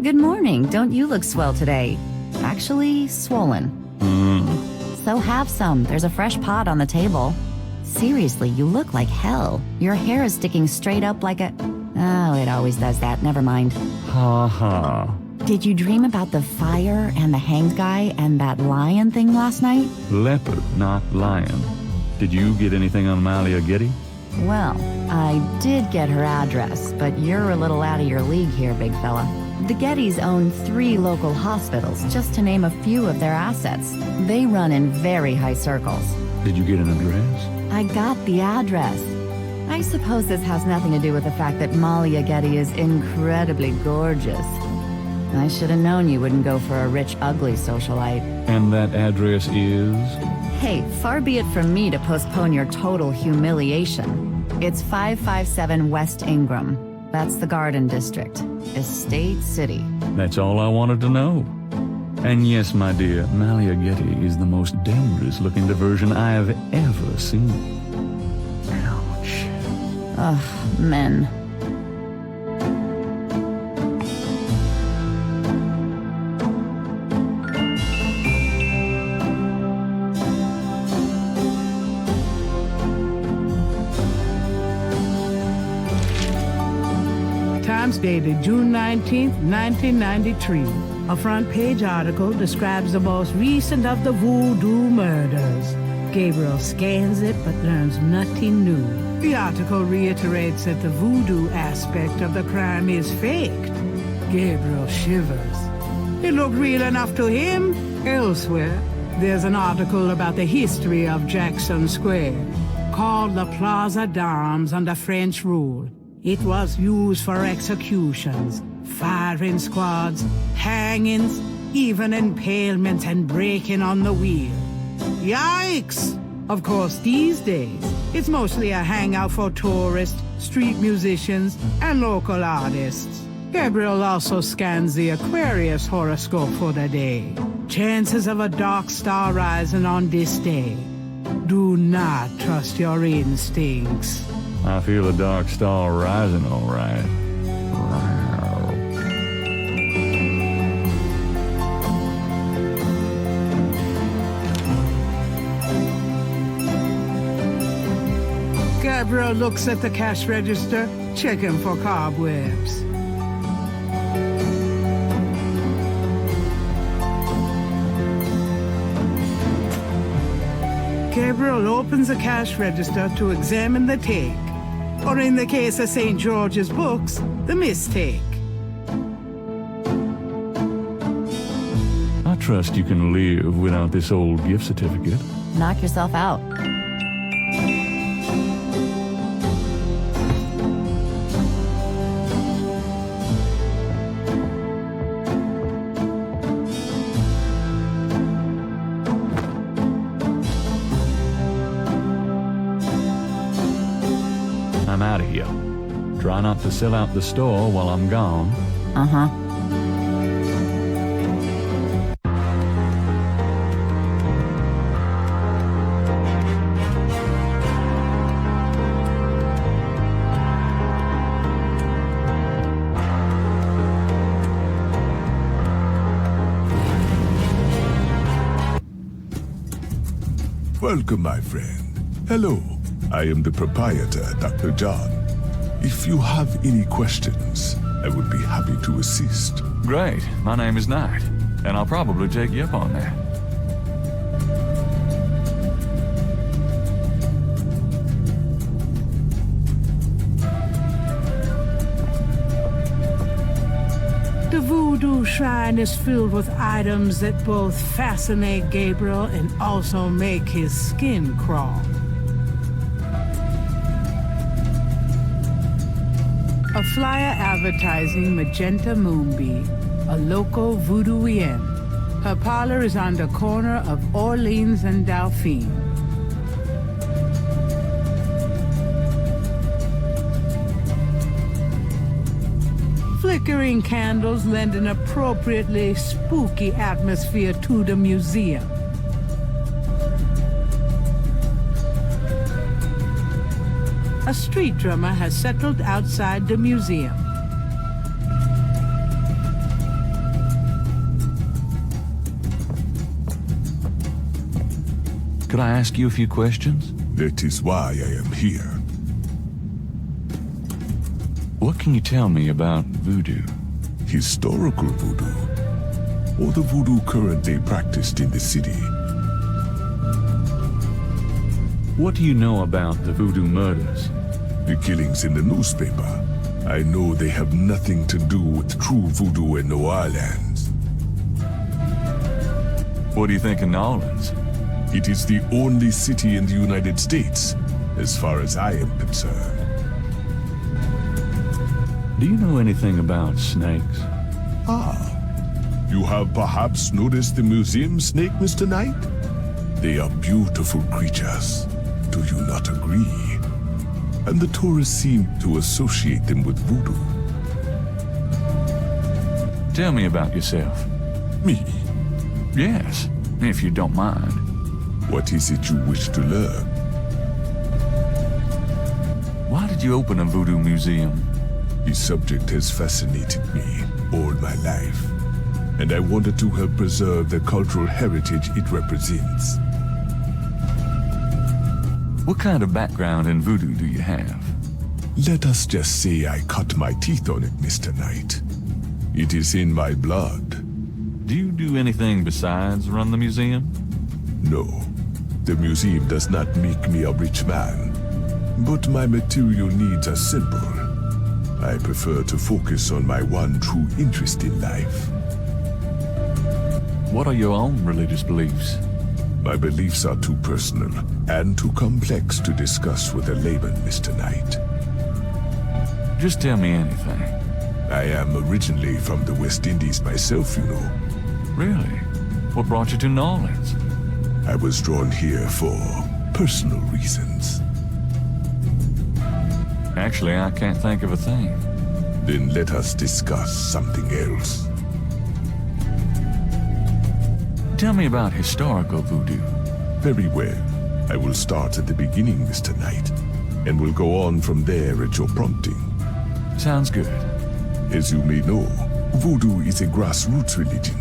Good morning. Don't you look swell today? Actually, swollen. So have some. There's a fresh pot on the table. Seriously, you look like hell. Your hair is sticking straight up like a... Oh, it always does that. Never mind. Ha ha. Did you dream about the fire and the hanged guy and that lion thing last night? Leopard, not lion. Did you get anything on Malia Getty? Well, I did get her address, but you're a little out of your league here, big fella. The Gettys own 3 local hospitals, just to name a few of their assets. They run in very high circles. Did you get an address? I got the address. I suppose this has nothing to do with the fact that Malia Getty is incredibly gorgeous. I should have known you wouldn't go for a rich, ugly socialite. And that address is? Hey, far be it from me to postpone your total humiliation. It's 557 West Ingram. That's the Garden District. Estate City. That's all I wanted to know. And yes, my dear, Malia Getty is the most dangerous-looking diversion I have ever seen. Ouch. Ugh, men. Times dated June 19th, 1993. A front-page article describes the most recent of the voodoo murders. Gabriel scans it but learns nothing new. The article reiterates that the voodoo aspect of the crime is faked. Gabriel shivers. It looked real enough to him. Elsewhere, there's an article about the history of Jackson Square, called the Plaza d'Armes under French rule. It was used for executions, firing squads, hangings, even impalements and breaking on the wheel. Yikes! Of course, these days, it's mostly a hangout for tourists, street musicians, and local artists. Gabriel also scans the Aquarius horoscope for the day. Chances of a dark star rising on this day. Do not trust your instincts. I feel a dark star rising, all right. Gabriel looks at the cash register, checking for cobwebs. Gabriel opens the cash register to examine the take, or in the case of St. George's books, the mistake. I trust you can live without this old gift certificate. Knock yourself out. I'm out of here. Try not to sell out the store while I'm gone. Uh-huh. Welcome, my friend. Hello. I am the proprietor, Dr. John. If you have any questions, I would be happy to assist. Great. My name is Knight, and I'll probably take you up on that. The voodoo shrine is filled with items that both fascinate Gabriel and also make his skin crawl. A flyer advertising Magenta Moonbeam, a local voodooienne. Her parlor is on the corner of Orleans and Dauphine. Flickering candles lend an appropriately spooky atmosphere to the museum. A street drummer has settled outside the museum. Could I ask you a few questions? That is why I am here. What can you tell me about voodoo? Historical voodoo, or the voodoo currently practiced in the city. What do you know about the voodoo murders? The killings in the newspaper. I know they have nothing to do with true voodoo in New Orleans. What do you think of New Orleans? It is the only city in the United States, as far as I am concerned. Do you know anything about snakes? You have perhaps noticed the museum snake, Mr. Knight? They are beautiful creatures. Do you not agree? And the tourists seem to associate them with voodoo. Tell me about yourself. Me? Yes, if you don't mind. What is it you wish to learn? Why did you open a voodoo museum? The subject has fascinated me all my life, and I wanted to help preserve the cultural heritage it represents. What kind of background in voodoo do you have? Let us just say I cut my teeth on it, Mr. Knight. It is in my blood. Do you do anything besides run the museum? No, the museum does not make me a rich man, but my material needs are simple. I prefer to focus on my one true interest in life. What are your own religious beliefs? My beliefs are too personal and too complex to discuss with a layman, Mr. Knight. Just tell me anything. I am originally from the West Indies myself, you know. Really? What brought you to New Orleans? I was drawn here for personal reasons. Actually, I can't think of a thing. Then let us discuss something else. Tell me about historical voodoo. Very well. I will start at the beginning, Mr. Knight, and will go on from there at your prompting. Sounds good. As you may know, voodoo is a grassroots religion,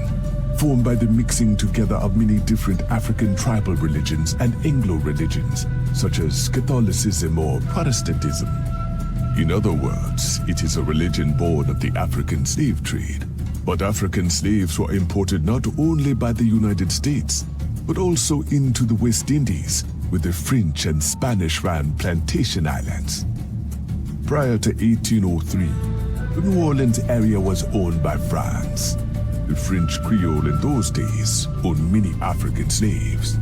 formed by the mixing together of many different African tribal religions and Anglo religions, such as Catholicism or Protestantism. In other words, it is a religion born of the African slave trade. But African slaves were imported not only by the United States, but also into the West Indies, with the French and Spanish-ran plantation islands. Prior to 1803, the New Orleans area was owned by France. The French Creole in those days owned many African slaves.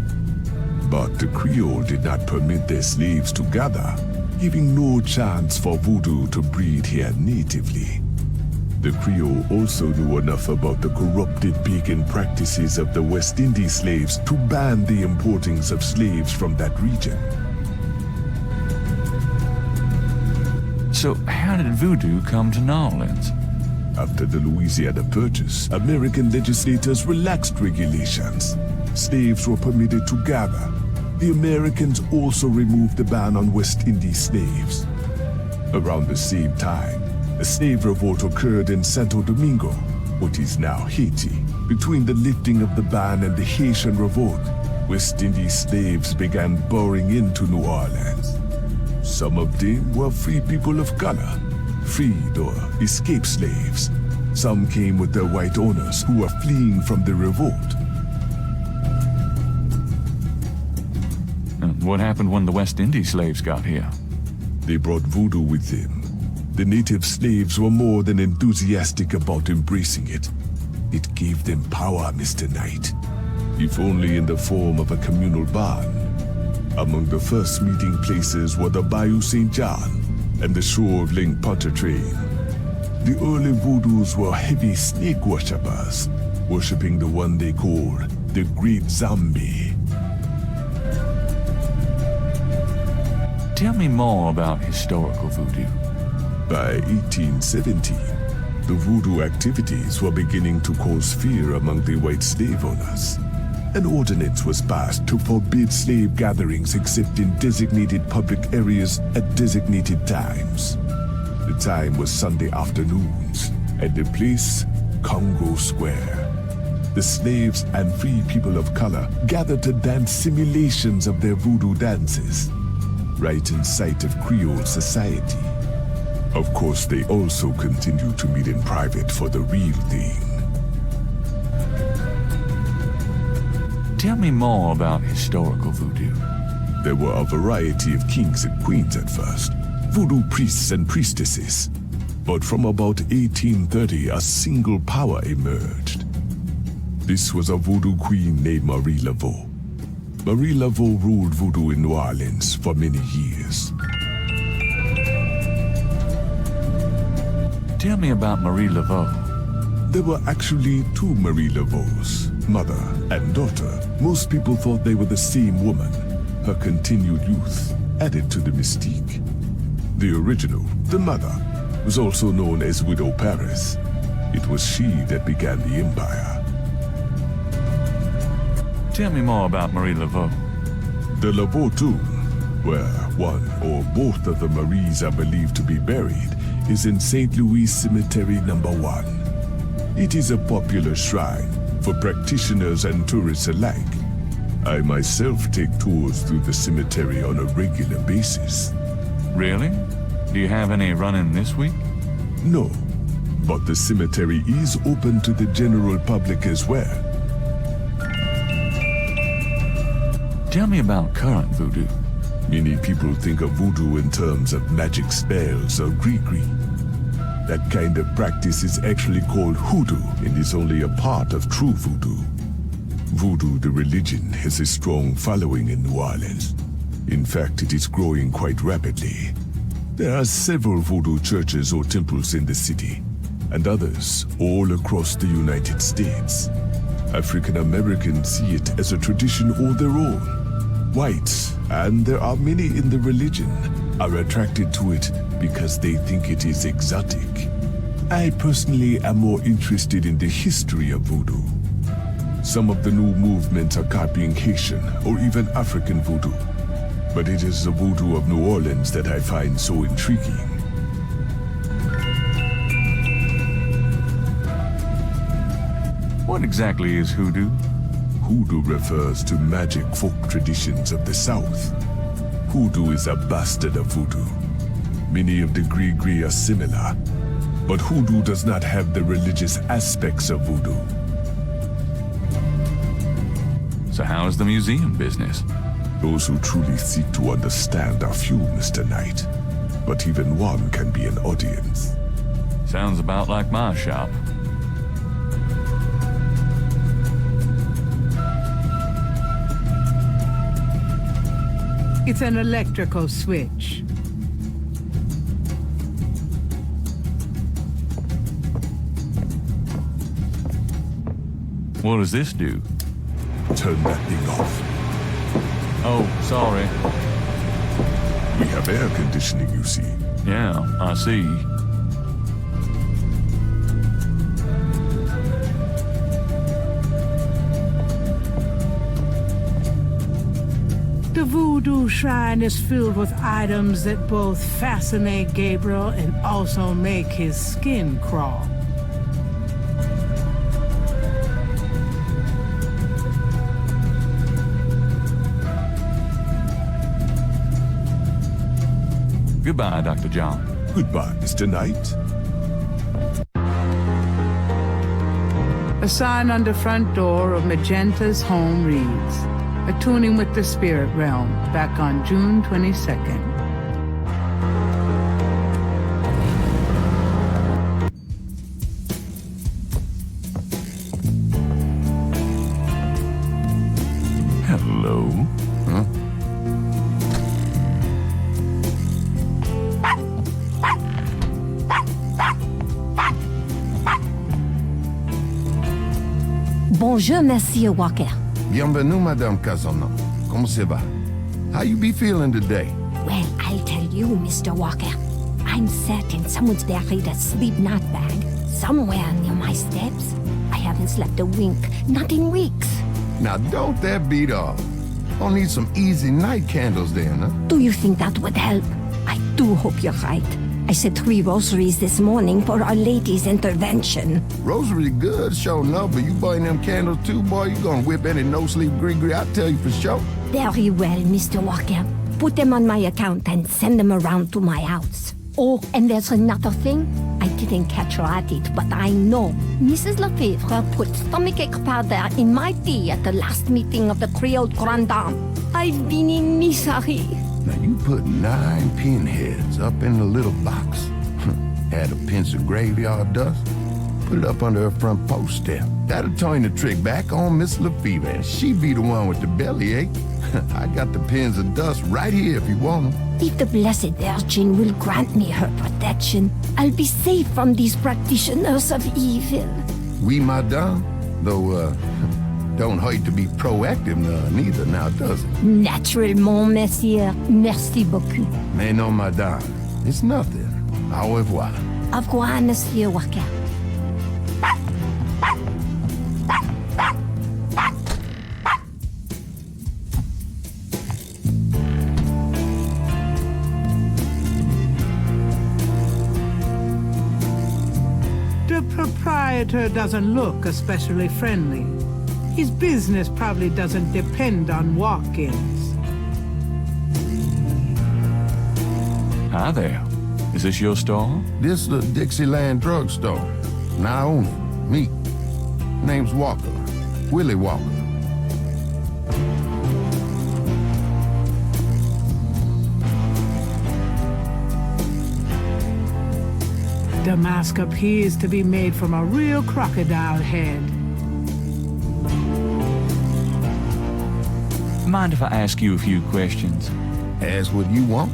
But the Creole did not permit their slaves to gather, giving no chance for voodoo to breed here natively. The Creole also knew enough about the corrupted pagan practices of the West Indies slaves to ban the importings of slaves from that region. So how did voodoo come to New Orleans? After the Louisiana Purchase, American legislators relaxed regulations. Slaves were permitted to gather. The Americans also removed the ban on West Indies slaves. Around the same time, a slave revolt occurred in Santo Domingo, what is now Haiti. Between the lifting of the ban and the Haitian Revolt, West Indies slaves began pouring into New Orleans. Some of them were free people of color, freed or escaped slaves. Some came with their white owners who were fleeing from the revolt. And what happened when the West Indies slaves got here? They brought voodoo with them. The native slaves were more than enthusiastic about embracing it. It gave them power, Mr. Knight, if only in the form of a communal bond. Among the first meeting places were the Bayou St. John and the shore of Lake Pontchartrain. The early voodoos were heavy snake worshippers, worshipping the one they called the Great Zombie. Tell me more about historical voodoo. By 1817, the voodoo activities were beginning to cause fear among the white slave owners. An ordinance was passed to forbid slave gatherings except in designated public areas at designated times. The time was Sunday afternoons, and the place, Congo Square. the slaves and free people of color gathered to dance simulations of their voodoo dances, right in sight of Creole society. Of course, they also continued to meet in private for the real thing. Tell me more about historical voodoo. There were a variety of kings and queens at first, voodoo priests and priestesses. But from about 1830, a single power emerged. This was a voodoo queen named Marie Laveau. Marie Laveau ruled voodoo in New Orleans for many years. Tell me about Marie Laveau. There were actually two Marie Laveaux, mother and daughter. Most people thought they were the same woman. Her continued youth added to the mystique. The original, the mother, was also known as Widow Paris. It was she that began the empire. Tell me more about Marie Laveau. The Laveau tomb, where one or both of the Maries are believed to be buried, is in St. Louis Cemetery No. 1. It is a popular shrine for practitioners and tourists alike. I myself take tours through the cemetery on a regular basis. Really? Do you have any running this week? No, but the cemetery is open to the general public as well. Tell me about current voodoo. Many people think of voodoo in terms of magic spells or gree-gree. That kind of practice is actually called hoodoo and is only a part of true voodoo. Voodoo, the religion, has a strong following in New Orleans. In fact, it is growing quite rapidly. There are several voodoo churches or temples in the city, and others all across the United States. African Americans see it as a tradition all their own. Whites, and there are many in the religion, are attracted to it because they think it is exotic. I personally am more interested in the history of voodoo. Some of the new movements are copying Haitian or even African voodoo, but it is the voodoo of New Orleans that I find so intriguing. What exactly is hoodoo? Hoodoo refers to magic folk traditions of the South. Hoodoo is a bastard of voodoo. Many of the gree-gree are similar, but hoodoo does not have the religious aspects of voodoo. So how is the museum business? Those who truly seek to understand are few, Mr. Knight. But even one can be an audience. Sounds about like my shop. It's an electrical switch. What does this do? Turn that thing off. Oh, sorry. We have air conditioning, you see. Yeah, I see. The voodoo shrine is filled with items that both fascinate Gabriel and also make his skin crawl. Goodbye, Dr. John. Goodbye, Mr. Knight. A sign on the front door of Magenta's home reads, "Attuning with the Spirit Realm," back on June 22nd. Hello. Huh? Bonjour, Monsieur Walker. Bienvenue, Madame Casano. Comment ça va? How you be feeling today? Well, I'll tell you, Mr. Walker. I'm certain someone's buried a sleep knot bag somewhere near my steps. I haven't slept a wink, not in weeks. Now, don't that beat off. I'll need some easy night candles then, huh? Do you think that would help? I do hope you're right. I said 3 rosaries this morning for Our Lady's intervention. Rosary good, sure enough, but you burn them candles too, boy, you gonna whip any no-sleep gree-gree, I tell you for sure. Very well, Mr. Walker. Put them on my account and send them around to my house. Oh, and there's another thing. I didn't catch her at it, but I know Mrs. Lefebvre put stomachache powder in my tea at the last meeting of the Creole Grand Dame. I've been in misery. Now you put 9 pinheads up in the little box. Add a pinch of graveyard dust. Put it up under her front post step. That'll turn the trick back on Miss Lefebvre, and she be the one with the bellyache. I got the pins of dust right here if you want them. If the Blessed Virgin will grant me her protection, I'll be safe from these practitioners of evil. Oui, madame. Though, don't hurt to be proactive neither now, does it? Naturellement, monsieur. Merci beaucoup. Mais non, madame. It's nothing. Au revoir. Au revoir, Monsieur Walker. The proprietor doesn't look especially friendly. His business probably doesn't depend on walk-ins. Hi there. Is this your store? This the Dixieland drugstore. And I own it. Me. Name's Walker. Willie Walker. The mask appears to be made from a real crocodile head. Mind if I ask you a few questions? Ask what you want.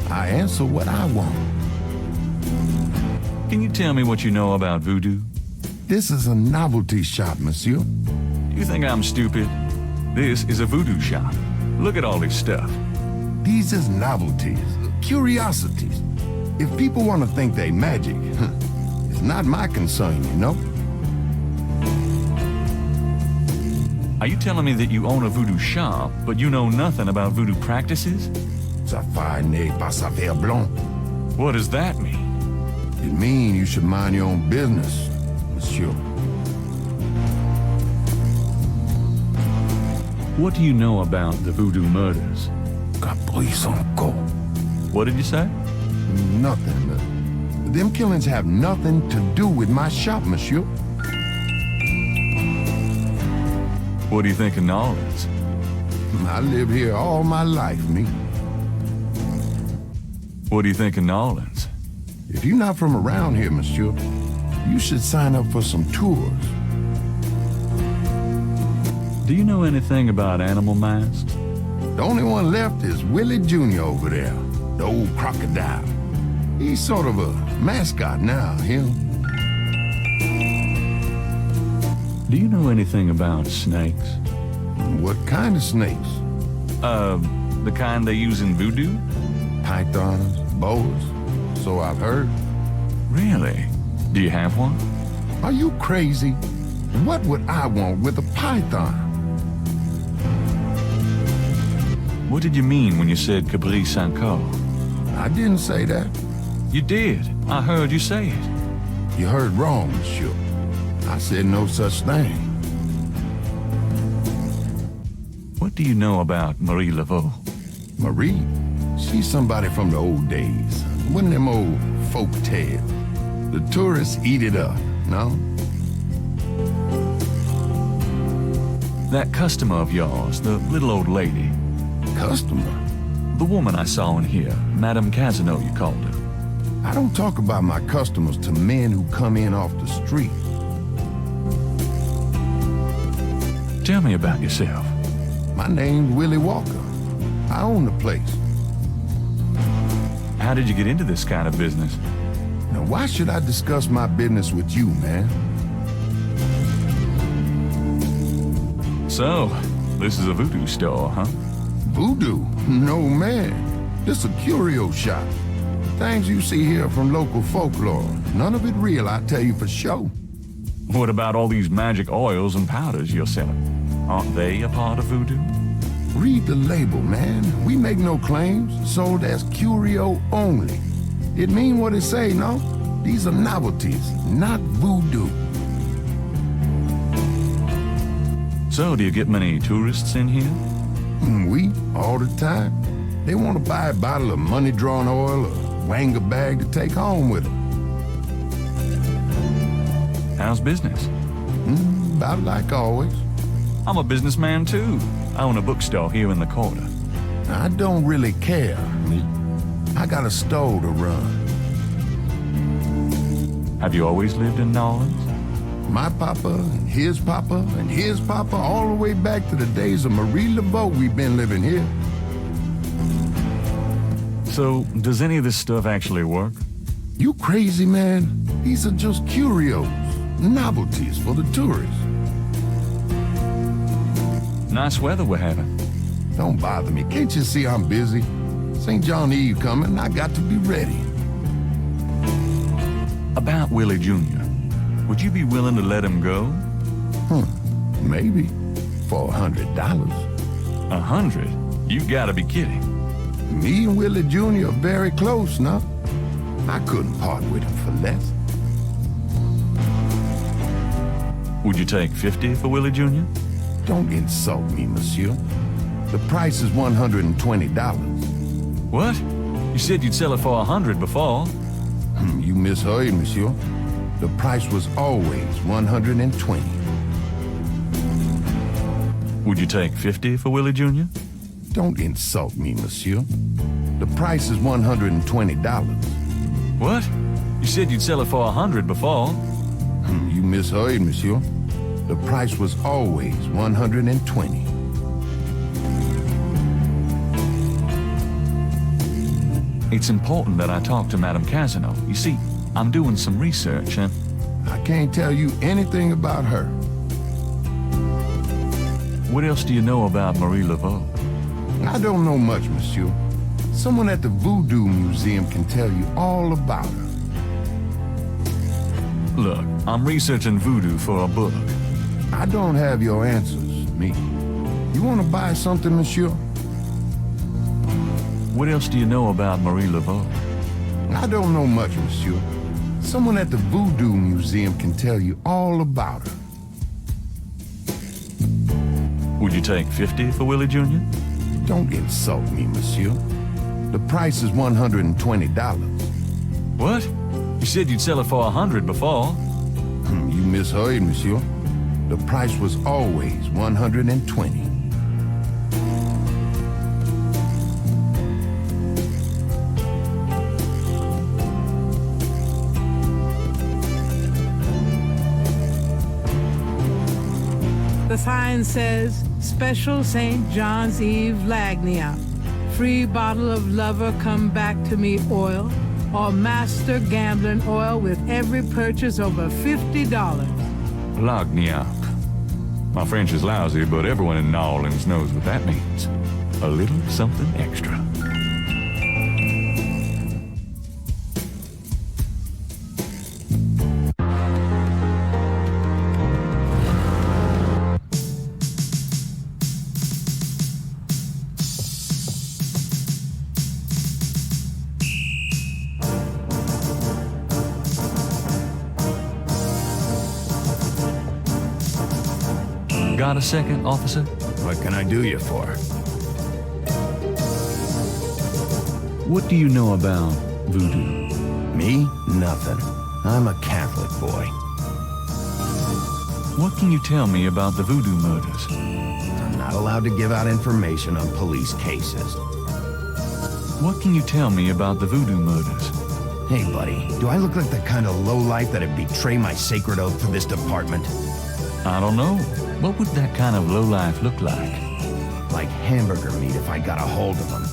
I answer what I want. Can you tell me what you know about voodoo? This is a novelty shop, monsieur. Do you think I'm stupid? This is a voodoo shop. Look at all this stuff. These is novelties, curiosities. If people want to think they magic, it's not my concern, you know? Are you telling me that you own a voodoo shop, but you know nothing about voodoo practices? Ça n'est pas ça faire blanc. What does that mean? It mean you should mind your own business, monsieur. What do you know about the voodoo murders? Caprice encore. What did you say? Nothing. Them killings have nothing to do with my shop, monsieur. What do you think of Nolans? I live here all my life, me. What do you think of Nolans? If you're not from around here, monsieur, you should sign up for some tours. Do you know anything about animal masks? The only one left is Willie Jr. over there, the old crocodile. He's sort of a mascot now, him. Do you know anything about snakes? What kind of snakes? The kind they use in voodoo? Pythons, boas, so I've heard. Really? Do you have one? Are you crazy? What would I want with a python? What did you mean when you said Caprice encore? I didn't say that. You did. I heard you say it. You heard wrong, monsieur. I said no such thing. What do you know about Marie Laveau? Marie? She's somebody from the old days. One of them old folk tales. The tourists eat it up, no? That customer of yours, the little old lady. Customer? The woman I saw in here, Madame Casino, you called her. I don't talk about my customers to men who come in off the street. Tell me about yourself. My name's Willie Walker. I own the place. How did you get into this kind of business? Now, why should I discuss my business with you, man? So, this is a voodoo store, huh? Voodoo? No, man. This a curio shop. Things you see here from local folklore. None of it real, I tell you for sure. What about all these magic oils and powders you're selling? Aren't they a part of voodoo? Read the label, man. We make no claims. Sold as curio only. It mean what it say, no? These are novelties, not voodoo. So, do you get many tourists in here? We, all the time. They want to buy a bottle of money-drawn oil or wang a bag to take home with them. How's business? About like always. I'm a businessman too. I own a bookstore here in the quarter. I don't really care, me. I got a store to run. Have you always lived in New Orleans? My papa, and his papa, and his papa, all the way back to the days of Marie Laveau, we've been living here. So, does any of this stuff actually work? You crazy, man? These are just curios, novelties for the tourists. Nice weather we're having. Don't bother me. Can't you see I'm busy? St. John Eve coming, I got to be ready. About Willie Jr., would you be willing to let him go? Maybe. For $100. 100? You gotta be kidding. Me and Willie Jr. are very close now. I couldn't part with him for less. Would you take 50 for Willie Jr.? Don't insult me, monsieur. The price is $120. What? You said you'd sell it for 100 before. You misheard, monsieur. The price was always $120. Would you take 50 for Willie Jr.? Don't insult me, monsieur. The price is $120. What? You said you'd sell it for 100 before. You misheard, monsieur. The price was always $120. It's important that I talk to Madame Casino. You see, I'm doing some research and... I can't tell you anything about her. What else do you know about Marie Laveau? I don't know much, monsieur. Someone at the Voodoo Museum can tell you all about her. Look, I'm researching voodoo for a book. I don't have your answers, me. You want to buy something, monsieur? What else do you know about Marie Laveau? I don't know much, monsieur. Someone at the Voodoo Museum can tell you all about her. Would you take 50 for Willie Jr.? Don't insult me, monsieur. The price is $120. What? You said you'd sell it for 100 before. You misheard, monsieur. The price was always $120. The sign says, Special St. John's Eve Lagnia. Free bottle of lover come back to me oil, or master gambling oil with every purchase over $50. Lagniappe. My French is lousy, but everyone in New Orleans knows what that means. A little something extra. Got a second, officer? What can I do you for? What do you know about voodoo? Me? Nothing. I'm a Catholic boy. What can you tell me about the voodoo murders? I'm not allowed to give out information on police cases. What can you tell me about the voodoo murders? Hey, buddy, do I look like the kind of lowlife that'd betray my sacred oath to this department? I don't know. What would that kind of lowlife look like? Like hamburger meat if I got a hold of them.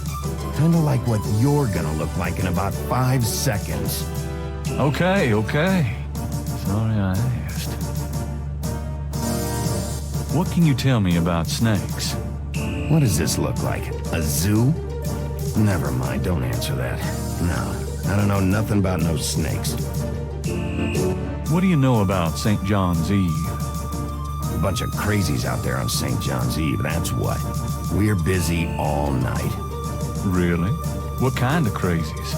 Kinda like what you're gonna look like in about 5 seconds. Okay. Sorry I asked. What can you tell me about snakes? What does this look like? A zoo? Never mind, don't answer that. No, I don't know nothing about no snakes. What do you know about St. John's Eve? A bunch of crazies out there on St. John's Eve, that's what. We're busy all night. Really? What kind of crazies?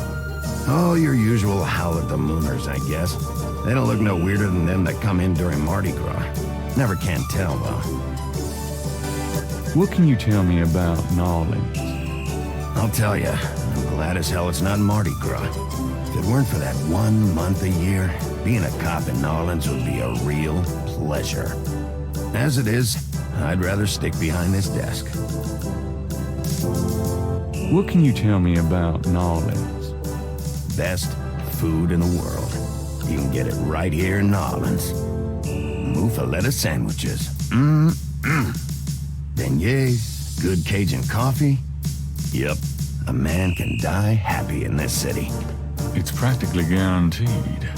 Oh, your usual howl at the mooners, I guess. They don't look no weirder than them that come in during Mardi Gras. Never can tell, though. What can you tell me about Nolans? I'll tell you, I'm glad as hell it's not Mardi Gras. If it weren't for that 1 month a year, being a cop in Nolans would be a real pleasure. As it is, I'd rather stick behind this desk. What can you tell me about Nolans? Best food in the world. You can get it right here in Nolans. Muffaletta sandwiches. Beignets, good Cajun coffee. Yep, a man can die happy in this city. It's practically guaranteed.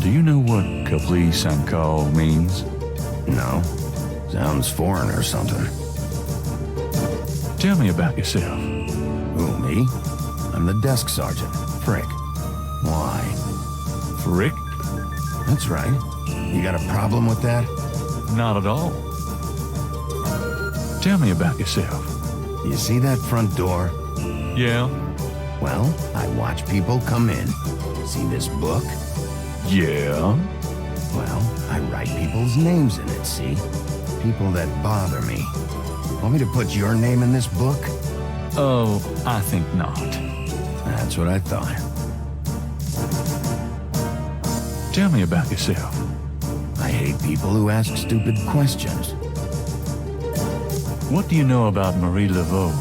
Do you know what caprice and call means? No, sounds foreign or something. Tell me about yourself. Who, me? I'm the desk sergeant, Frick. Why? Frick? That's right. You got a problem with that? Not at all. Tell me about yourself. You see that front door? Yeah? Well, I watch people come in. See this book? Yeah? Well, I write people's names in it, see? People that bother me. Want me to put your name in this book? Oh, I think not. That's what I thought. Tell me about yourself. I hate people who ask stupid questions. What do you know about Marie Laveau?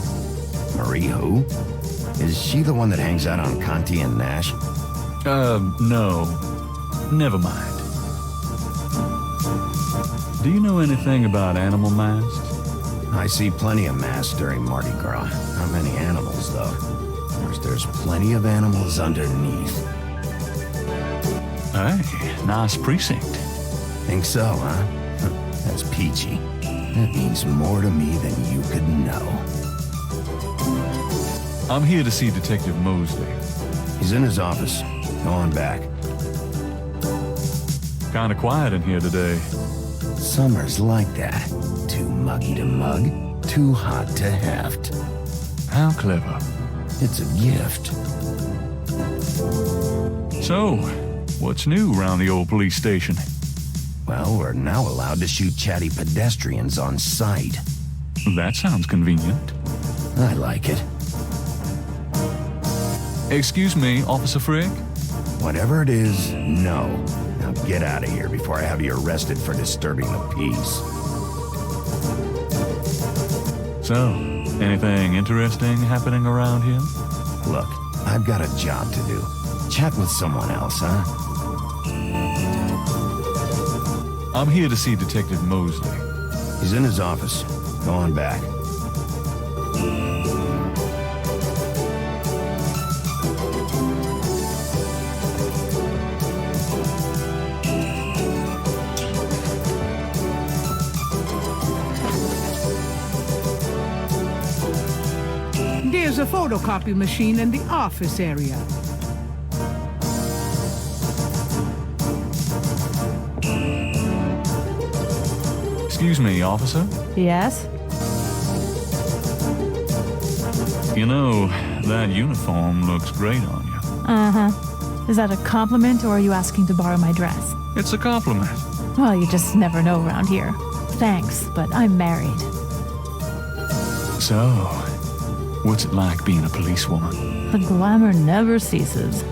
Marie who? Is she the one that hangs out on Conti and Nash? No. Never mind. Do you know anything about animal masks? I see plenty of masks during Mardi Gras. Not many animals, though. Of course, there's plenty of animals underneath. Hey, nice precinct. Think so, huh? That's peachy. That means more to me than you could know. I'm here to see Detective Mosley. He's in his office. Go on back. Kinda quiet in here today. Summer's like that. Too muggy to mug, too hot to heft. How clever. It's a gift. So, what's new around the old police station? Well, we're now allowed to shoot chatty pedestrians on sight. That sounds convenient. I like it. Excuse me, Officer Frick? Whatever it is, no. Now get out of here before I have you arrested for disturbing the peace. So, anything interesting happening around here? Look, I've got a job to do. Chat with someone else, huh? I'm here to see Detective Mosley. He's in his office. Go on back. There's a photocopy machine in the office area. Excuse me, officer? Yes? You know, that uniform looks great on you. Uh-huh. Is that a compliment or are you asking to borrow my dress? It's a compliment. Well, you just never know around here. Thanks, but I'm married. So, what's it like being a policewoman? The glamour never ceases.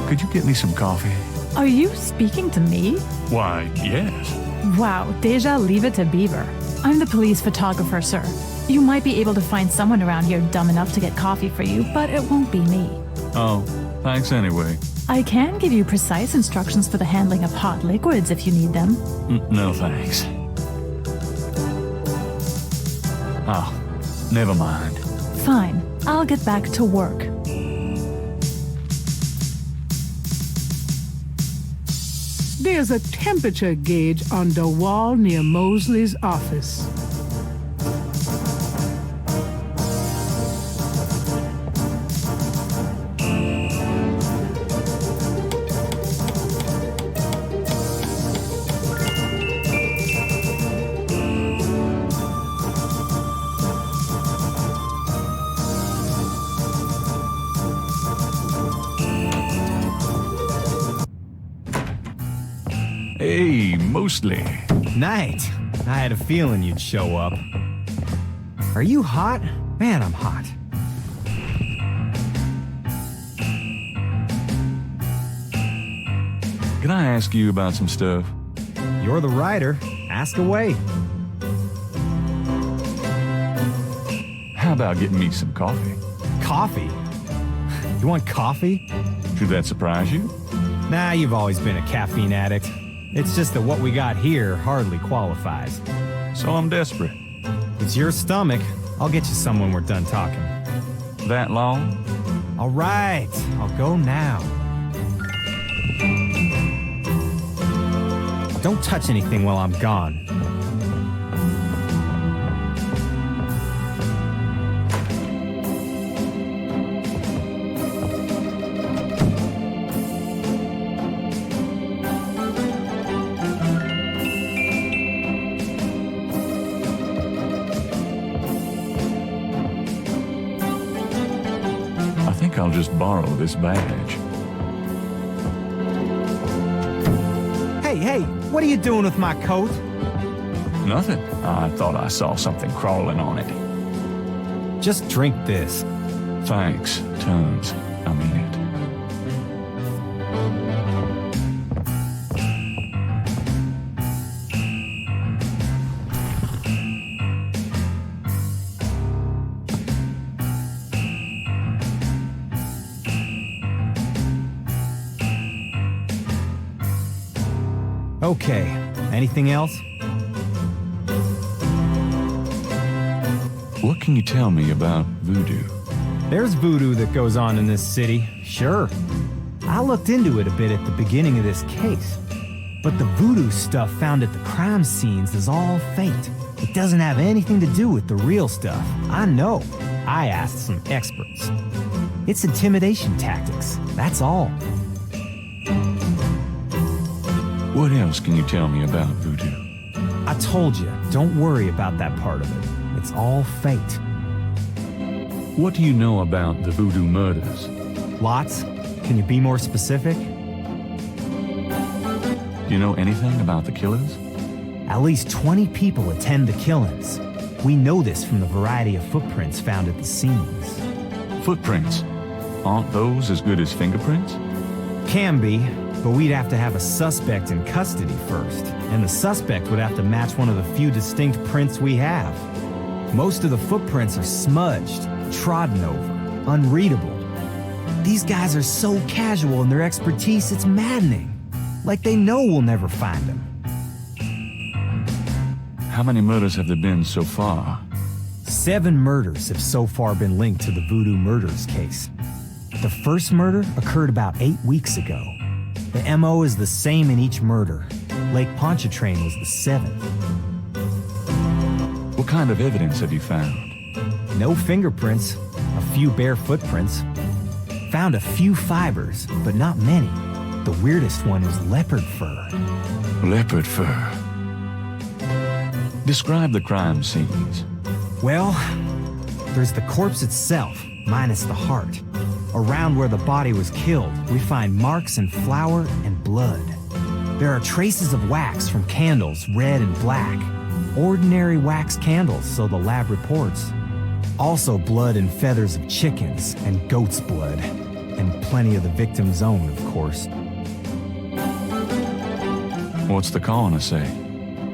Could you get me some coffee? Are you speaking to me? Why, yes. Wow, Deja, leave it to Beaver. I'm the police photographer, sir. You might be able to find someone around here dumb enough to get coffee for you, but it won't be me. Oh, thanks anyway. I can give you precise instructions for the handling of hot liquids if you need them. No thanks. Oh, never mind. Fine, I'll get back to work. There's a temperature gauge on the wall near Mosley's office. Hey, mostly. Night. I had a feeling you'd show up. Are you hot? Man, I'm hot. Can I ask you about some stuff? You're the writer. Ask away. How about getting me some coffee? Coffee? You want coffee? Should that surprise you? Nah, you've always been a caffeine addict. It's just that what we got here hardly qualifies. So I'm desperate. It's your stomach. I'll get you some when we're done talking. That long? All right, I'll go now. Don't touch anything while I'm gone. I think I'll just borrow this badge. Hey, what are you doing with my coat? Nothing. I thought I saw something crawling on it. Just drink this. Thanks, tons. I mean it. Okay, anything else? What can you tell me about voodoo? There's voodoo that goes on in this city, sure. I looked into it a bit at the beginning of this case. But the voodoo stuff found at the crime scenes is all fake. It doesn't have anything to do with the real stuff. I know. I asked some experts. It's intimidation tactics, that's all. What else can you tell me about voodoo? I told you, don't worry about that part of it. It's all fate. What do you know about the voodoo murders? Lots. Can you be more specific? Do you know anything about the killers? At least 20 people attend the killings. We know this from the variety of footprints found at the scenes. Footprints. Aren't those as good as fingerprints? Can be, but we'd have to have a suspect in custody first, and the suspect would have to match one of the few distinct prints we have. Most of the footprints are smudged, trodden over, unreadable. These guys are so casual in their expertise, it's maddening. Like they know we'll never find them. How many murders have there been so far? 7 murders have so far been linked to the voodoo murders case. The first murder occurred about 8 weeks ago. The MO is the same in each murder. Lake Pontchartrain was the 7th. What kind of evidence have you found? No fingerprints, a few bare footprints. Found a few fibers, but not many. The weirdest one was leopard fur. Leopard fur. Describe the crime scenes. Well, there's the corpse itself, minus the heart. Around where the body was killed, we find marks and flour and blood. There are traces of wax from candles, red and black. Ordinary wax candles, so the lab reports. Also blood and feathers of chickens and goat's blood. And plenty of the victim's own, of course. What's the coroner say?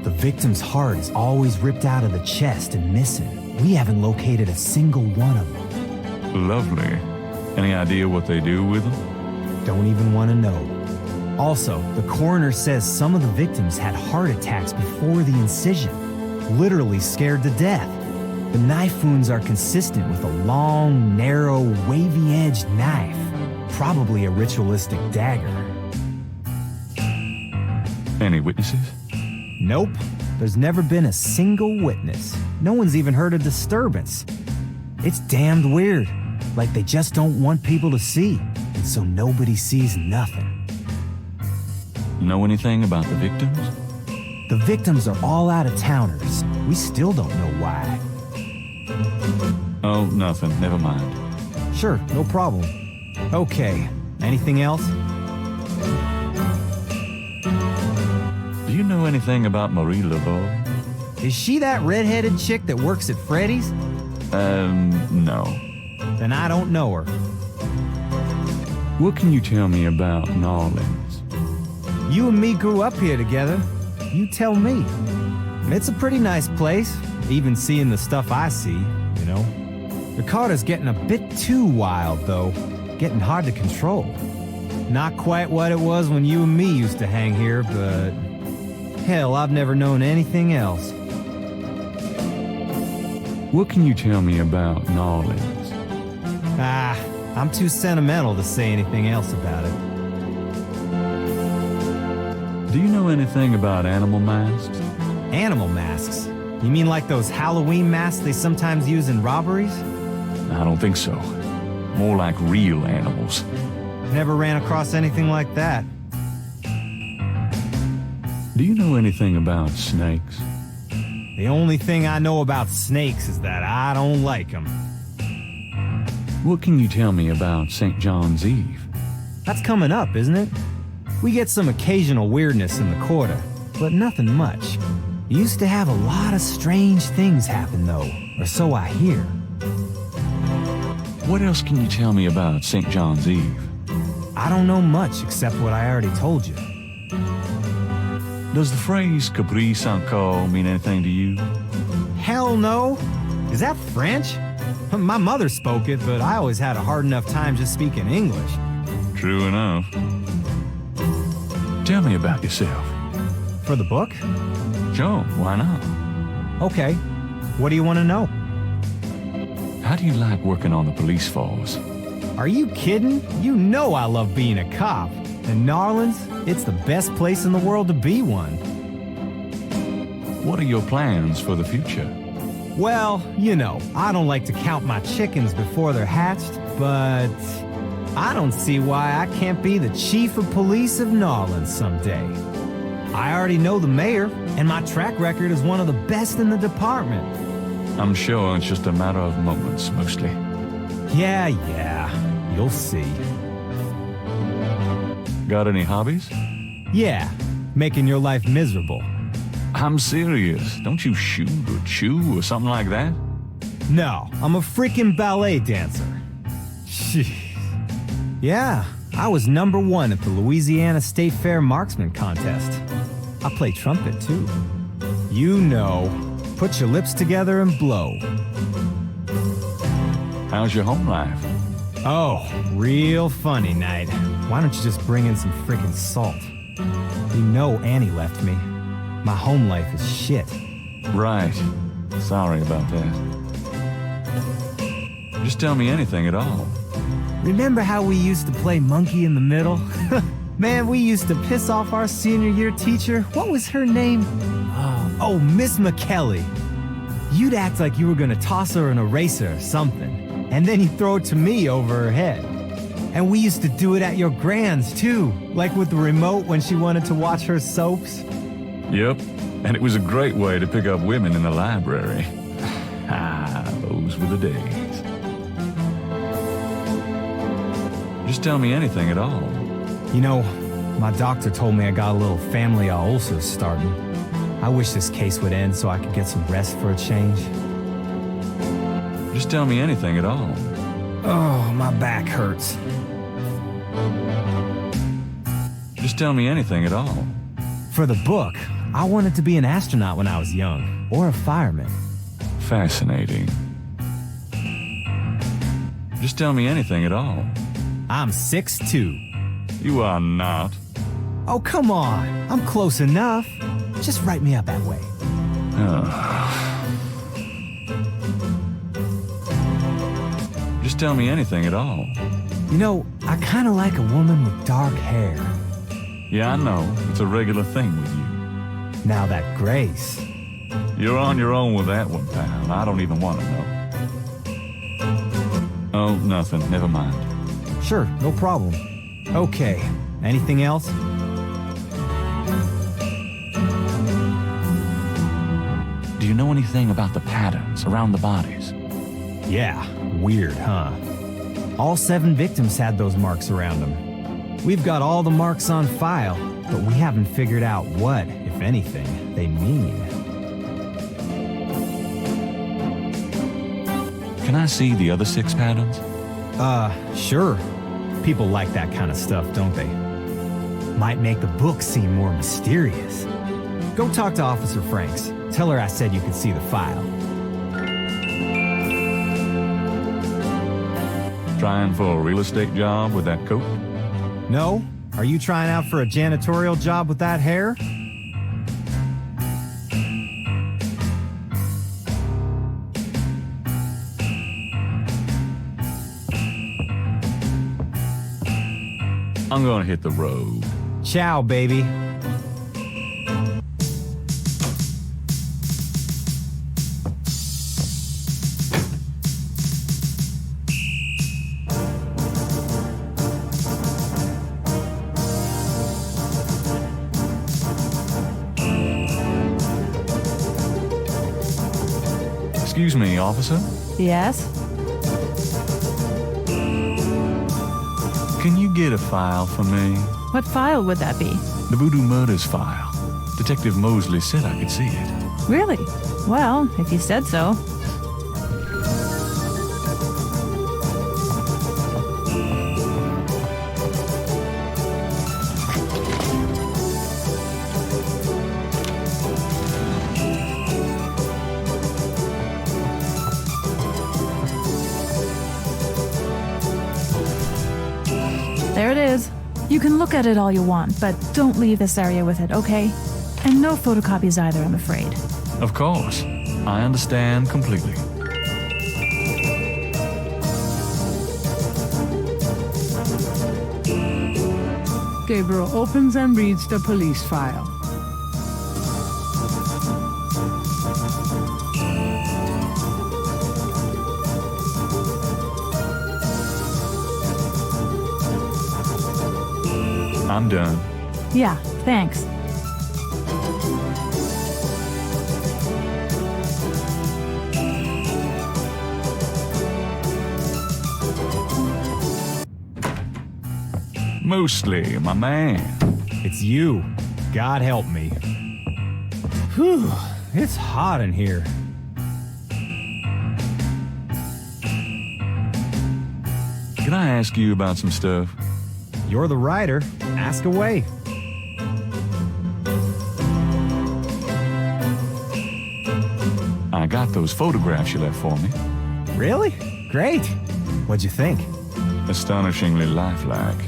The victim's heart is always ripped out of the chest and missing. We haven't located a single one of them. Lovely. Any idea what they do with them? Don't even want to know. Also, the coroner says some of the victims had heart attacks before the incision. Literally scared to death. The knife wounds are consistent with a long, narrow, wavy-edged knife. Probably a ritualistic dagger. Any witnesses? Nope. There's never been a single witness. No one's even heard a disturbance. It's damned weird. Like they just don't want people to see. And so nobody sees nothing. Know anything about the victims? The victims are all out-of-towners. We still don't know why. Oh, nothing. Never mind. Sure, no problem. Okay, anything else? Do you know anything about Marie Laveau? Is she that redheaded chick that works at Freddy's? No. Then I don't know her. What can you tell me about New Orleans? You and me grew up here together. You tell me. It's a pretty nice place, even seeing the stuff I see, you know. The Carter's getting a bit too wild, though. Getting hard to control. Not quite what it was when you and me used to hang here, but... hell, I've never known anything else. What can you tell me about New Orleans? I'm too sentimental to say anything else about it. Do you know anything about animal masks? Animal masks? You mean like those Halloween masks they sometimes use in robberies? I don't think so. More like real animals. Never ran across anything like that. Do you know anything about snakes? The only thing I know about snakes is that I don't like them. What can you tell me about St. John's Eve? That's coming up, isn't it? We get some occasional weirdness in the quarter, but nothing much. Used to have a lot of strange things happen, though, or so I hear. What else can you tell me about St. John's Eve? I don't know much except what I already told you. Does the phrase caprice encore mean anything to you? Hell no! Is that French? My mother spoke it, but I always had a hard enough time just speaking English. True enough. Tell me about yourself. For the book? Sure, why not? Okay. What do you want to know? How do you like working on the police force? Are you kidding? You know I love being a cop. In New Orleans, it's the best place in the world to be one. What are your plans for the future? Well, you know, I don't like to count my chickens before they're hatched, but I don't see why I can't be the chief of police of New Orleans someday. I already know the mayor, and my track record is one of the best in the department. I'm sure it's just a matter of moments, mostly. Yeah, you'll see. Got any hobbies? Yeah, making your life miserable. I'm serious. Don't you shoot or chew or something like that? No, I'm a freaking ballet dancer. Jeez. Yeah, I was #1 at the Louisiana State Fair Marksman Contest. I play trumpet, too. You know, put your lips together and blow. How's your home life? Oh, real funny night. Why don't you just bring in some freaking salt? You know Annie left me. My home life is shit. Right. Sorry about that. Just tell me anything at all. Remember how we used to play monkey in the middle? Man, we used to piss off our senior year teacher. What was her name? Oh, Miss McKelly. You'd act like you were gonna toss her an eraser or something, and then you'd throw it to me over her head. And we used to do it at your grand's, too, like with the remote when she wanted to watch her soaps. Yep, and it was a great way to pick up women in the library. Those were the days. Just tell me anything at all. You know, my doctor told me I got a little family of ulcers starting. I wish this case would end so I could get some rest for a change. Just tell me anything at all. Oh, my back hurts. Just tell me anything at all. For the book, I wanted to be an astronaut when I was young, or a fireman. Fascinating. Just tell me anything at all. I'm 6'2". You are not. Oh, come on. I'm close enough. Just write me up that way. Just tell me anything at all. You know, I kind of like a woman with dark hair. Yeah, I know. It's a regular thing with you. Now that Grace. You're on your own with that one, pal. I don't even want to know. Oh, nothing. Never mind. Sure, no problem. Okay, anything else? Do you know anything about the patterns around the bodies? Yeah, weird, huh? All 7 victims had those marks around them. We've got all the marks on file, but we haven't figured out what, if If anything, they mean. Can I see the other 6 patterns? Sure. People like that kind of stuff, don't they? Might make the book seem more mysterious. Go talk to Officer Franks. Tell her I said you could see the file. Trying for a real estate job with that coat? No? Are you trying out for a janitorial job with that hair? I'm gonna hit the road. Ciao, baby. Excuse me, officer. Yes? Can you get a file for me? What file would that be? The Voodoo Murders file. Detective Mosley said I could see it. Really? Well, if you said so. There it is. You can look at it all you want, but don't leave this area with it, okay? And no photocopies either, I'm afraid. Of course. I understand completely. Gabriel opens and reads the police file. I'm done. Yeah, thanks. Mosley, my man. It's you. God help me. Whew, it's hot in here. Can I ask you about some stuff? You're the writer. Ask away. I got those photographs you left for me. Really? Great. What'd you think? Astonishingly lifelike.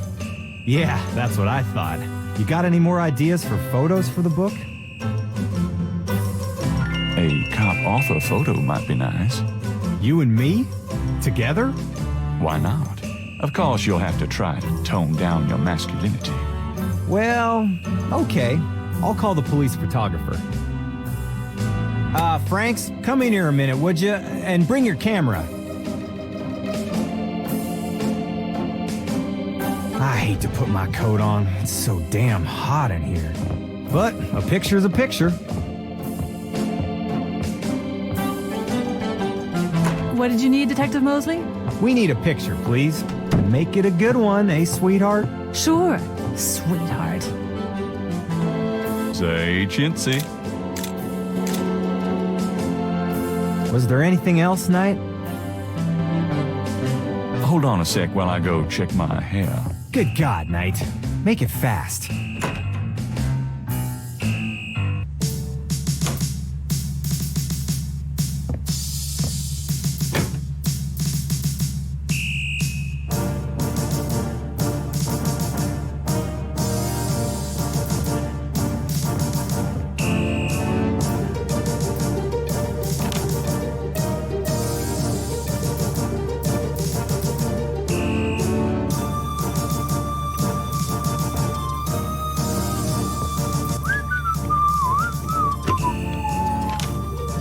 Yeah, that's what I thought. You got any more ideas for photos for the book? A cop author photo might be nice. You and me? Together? Why not? Of course, you'll have to try to tone down your masculinity. Well, okay. I'll call the police photographer. Franks, come in here a minute, would you? And bring your camera. I hate to put my coat on. It's so damn hot in here. But a picture's a picture. What did you need, Detective Mosley? We need a picture, please. Make it a good one, eh, sweetheart? Sure, sweetheart. Say chintzy. Was there anything else, Knight? Hold on a sec while I go check my hair. Good God, Knight. Make it fast.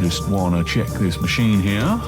Just wanna check this machine here.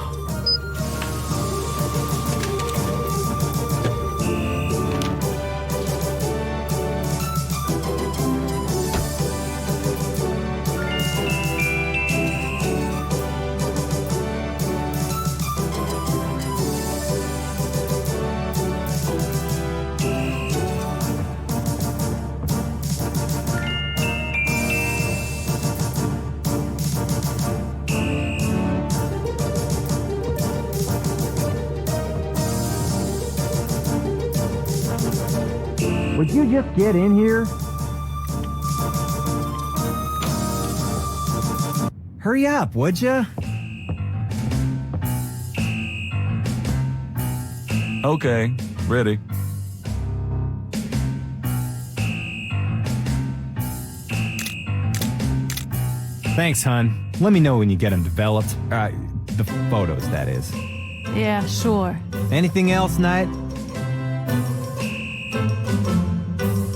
Would you just get in here? Hurry up, would ya? Okay, ready. Thanks, hon. Let me know when you get them developed. The photos, that is. Yeah, sure. Anything else, Knight?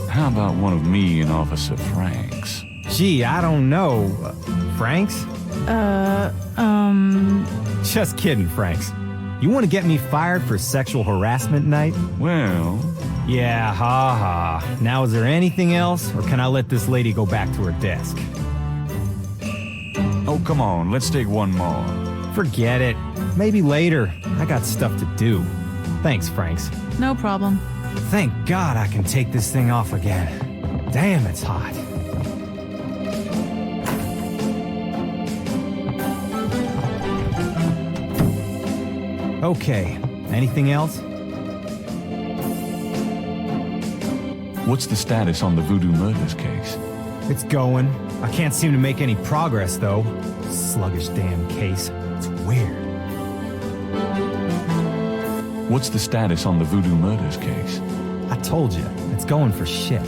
How about one of me and Officer Franks? Gee, I don't know. Franks? Just kidding, Franks. You want to get me fired for sexual harassment, Knight? Well, Yeah, ha. Now, is there anything else, or can I let this lady go back to her desk? oh, come on, let's take one more. Forget it. Maybe later. I got stuff to do. Thanks, Franks. No problem. Thank God I can take this thing off again. Damn, it's hot. Okay, anything else? What's the status on the Voodoo Murders case? It's going. I can't seem to make any progress, though. Sluggish damn case. It's weird. What's the status on the Voodoo Murders case? I told you, it's going for shit.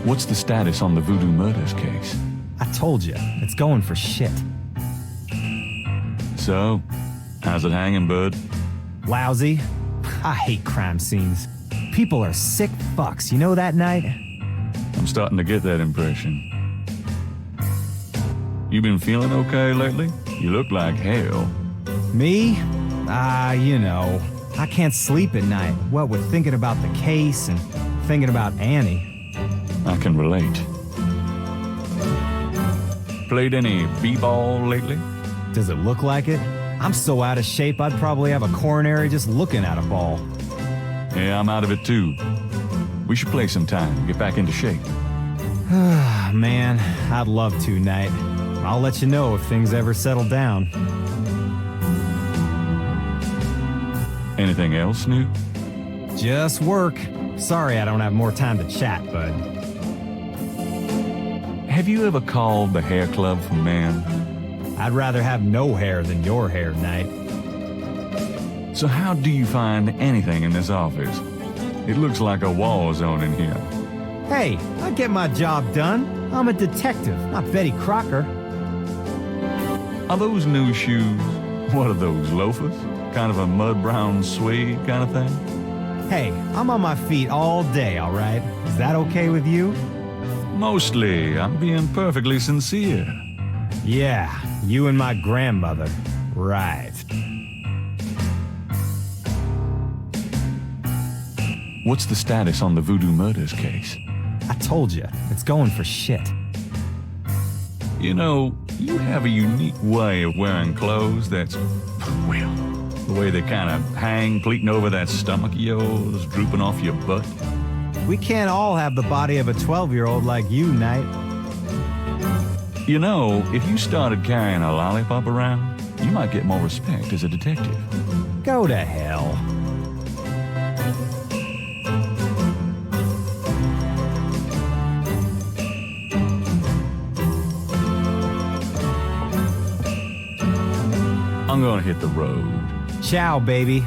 What's the status on the Voodoo Murders case? I told you, it's going for shit. So, how's it hanging, bud? Lousy. I hate crime scenes. People are sick fucks, you know that, Knight? I'm starting to get that impression. You been feeling okay lately? You look like hell. Me? You know. I can't sleep at night, what with thinking about the case and thinking about Annie. I can relate. Played any b-ball lately? Does it look like it? I'm so out of shape I'd probably have a coronary just looking at a ball. Yeah, I'm out of it too. We should play sometime, get back into shape. Man, I'd love to, Knight. I'll let you know if things ever settle down. Anything else new? Just work. Sorry I don't have more time to chat, bud. Have you ever called the hair club for men? I'd rather have no hair than your hair, Knight. So how do you find anything in this office? It looks like a war zone in here. Hey, I get my job done. I'm a detective, not Betty Crocker. Are those new shoes? What are those, loafers? Kind of a mud brown suede kind of thing? Hey, I'm on my feet all day, all right? Is that okay with you? Mostly. I'm being perfectly sincere. Yeah, you and my grandmother. Right. What's the status on the Voodoo Murders case? I told you, it's going for shit. You know, you have a unique way of wearing clothes that's, well, the way they kind of hang, pleating over that stomach of yours, drooping off your butt. We can't all have the body of a 12-year-old like you, Knight. You know, if you started carrying a lollipop around, you might get more respect as a detective. Go to hell. I'm gonna hit the road. Ciao, baby.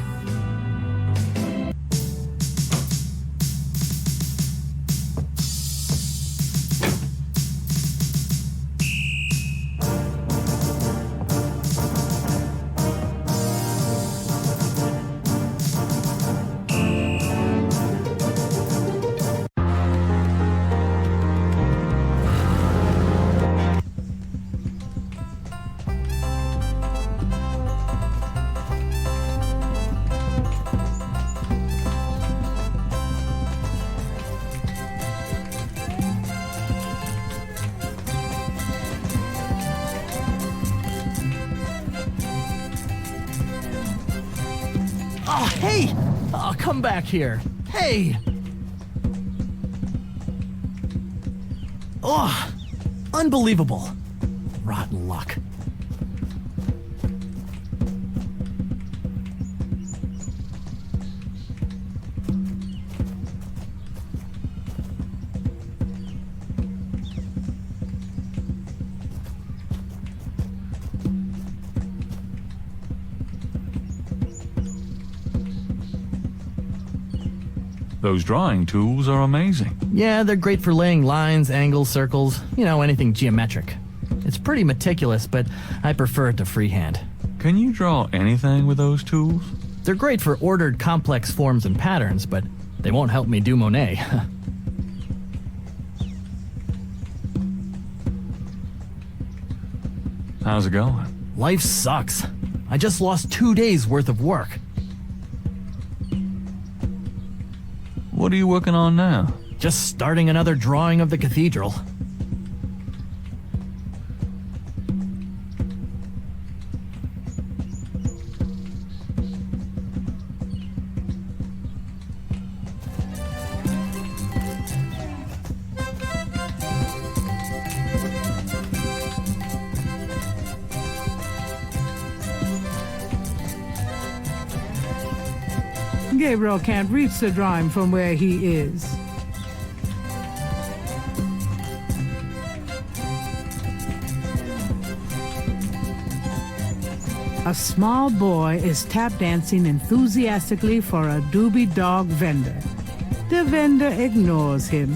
Oh, hey! Oh, come back here. Hey! Oh, unbelievable. Rotten luck. Those drawing tools are amazing. Yeah, they're great for laying lines, angles, circles, anything geometric. It's pretty meticulous, but I prefer it to freehand. Can you draw anything with those tools? They're great for ordered, complex forms and patterns, but they won't help me do Monet. How's it going? Life sucks. I just lost 2 days worth of work. What are you working on now? Just starting another drawing of the cathedral. Gabriel can't reach the drawing from where he is. A small boy is tap dancing enthusiastically for a doobie dog vendor. The vendor ignores him.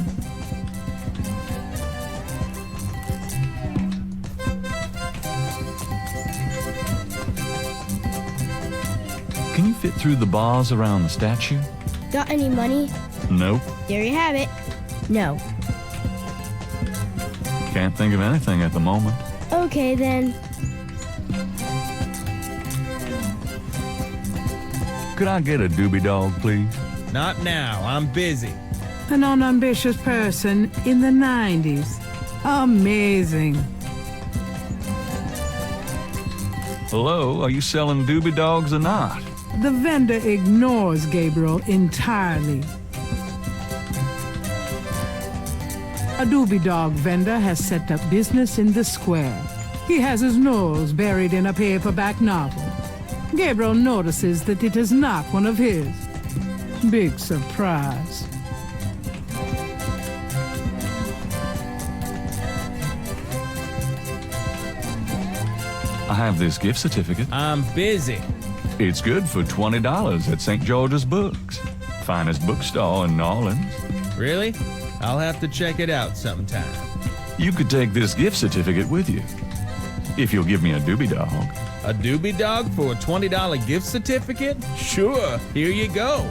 Can you fit through the bars around the statue? Got any money? Nope. There you have it. No. Can't think of anything at the moment. Okay, then. Could I get a doobie dog, please? Not now, I'm busy. An unambitious person in the 90s. Amazing. Hello, are you selling doobie dogs or not? The vendor ignores Gabriel entirely. A doobie dog vendor has set up business in the square. He has his nose buried in a paperback novel. Gabriel notices that it is not one of his. Big surprise. I have this gift certificate. I'm busy. It's good for $20 at St. George's Books. Finest bookstore in New Orleans. Really? I'll have to check it out sometime. You could take this gift certificate with you. If you'll give me a doobie dog. A doobie dog for a $20 gift certificate? Sure, here you go.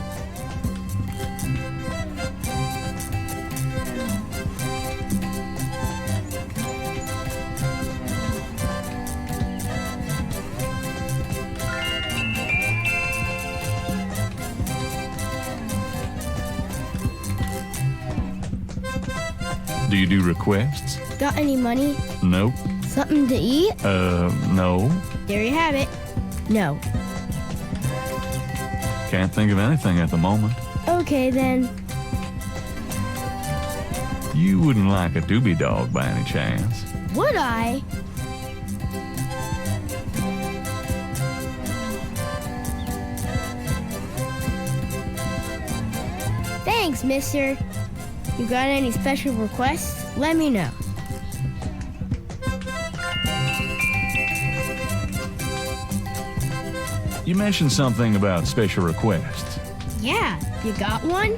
Do you do requests? Got any money? Nope. Something to eat? No. There you have it. No. Can't think of anything at the moment. Okay, then. You wouldn't like a doobie dog by any chance? Would I? Thanks, mister. You got any special requests? Let me know. You mentioned something about special requests. Yeah, you got one?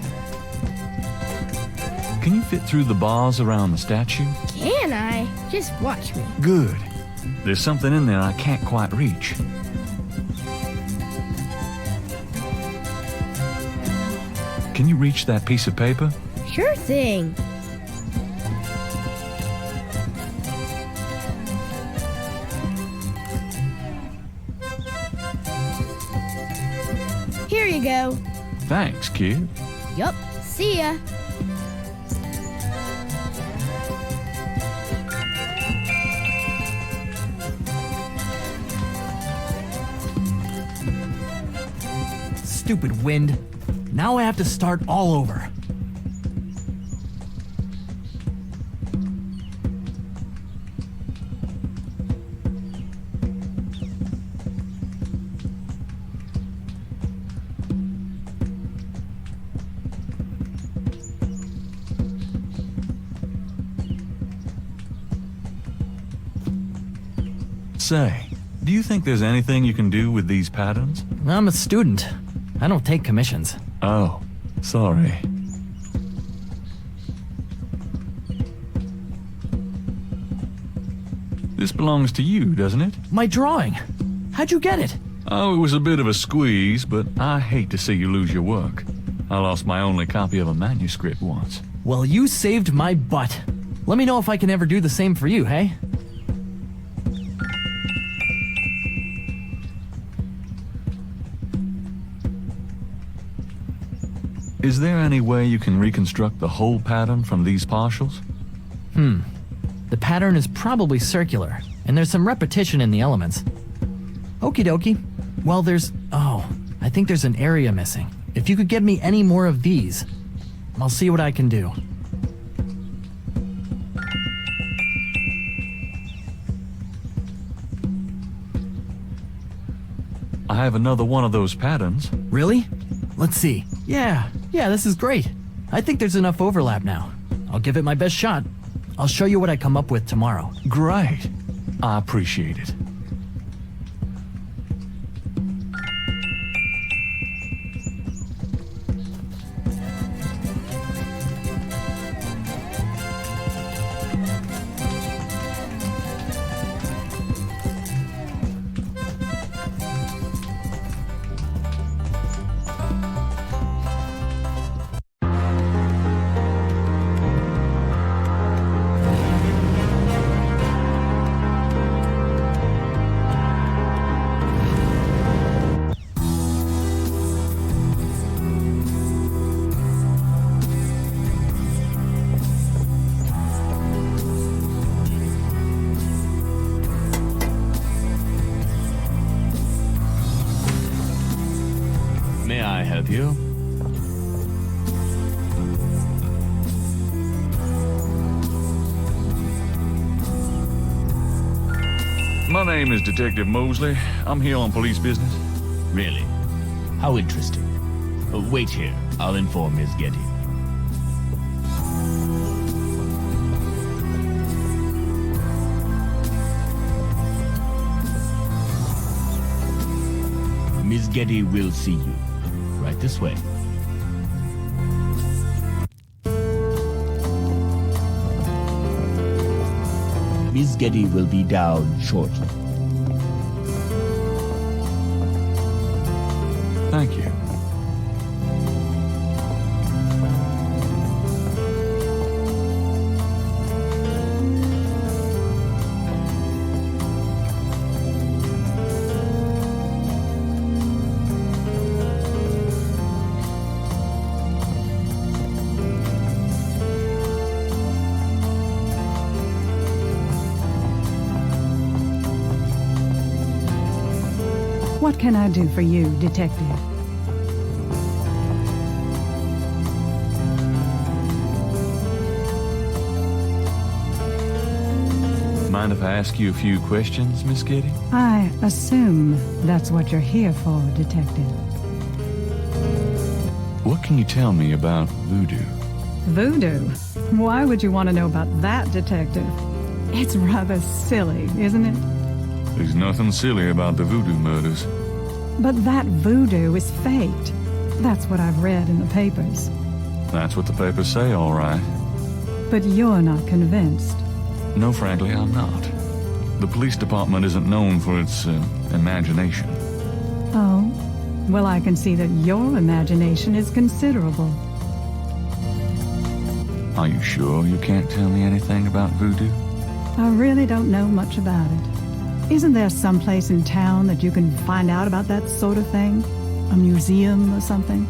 Can you fit through the bars around the statue? Can I? Just watch me. Good. There's something in there I can't quite reach. Can you reach that piece of paper? Sure thing. Here you go. Thanks, kid. Yup. See ya. Stupid wind. Now I have to start all over. Say, do you think there's anything you can do with these patterns? I'm a student. I don't take commissions. Oh, Sorry. This belongs to you, doesn't it? My drawing. How'd you get it? Oh, it was a bit of a squeeze, but I hate to see you lose your work. I lost my only copy of a manuscript once. Well, you saved my butt. Let me know if I can ever do the same for you, hey? Is there any way you can reconstruct the whole pattern from these partials? The pattern is probably circular, and there's some repetition in the elements. Okie dokie. Well, I think there's an area missing. If you could get me any more of these, I'll see what I can do. I have another one of those patterns. Really? Let's see. Yeah, this is great. I think there's enough overlap now. I'll give it my best shot. I'll show you what I come up with tomorrow. Great. I appreciate it. May I help you? My name is Detective Mosley. I'm here on police business. Really? How interesting. Wait here. I'll inform Miss Getty. Miss Getty will see you. Right this way. Miss Getty will be down shortly. Thank you. What can I do for you, Detective? Mind if I ask you a few questions, Miss Getty? I assume that's what you're here for, Detective. What can you tell me about voodoo? Voodoo? Why would you want to know about that, Detective? It's rather silly, isn't it? There's nothing silly about the voodoo murders. But that voodoo is faked. That's what I've read in the papers. That's what the papers say, all right. But you're not convinced. No, frankly, I'm not. The police department isn't known for its imagination. Oh? Well, I can see that your imagination is considerable. Are you sure you can't tell me anything about voodoo? I really don't know much about it. Isn't there some place in town that you can find out about that sort of thing? A museum or something?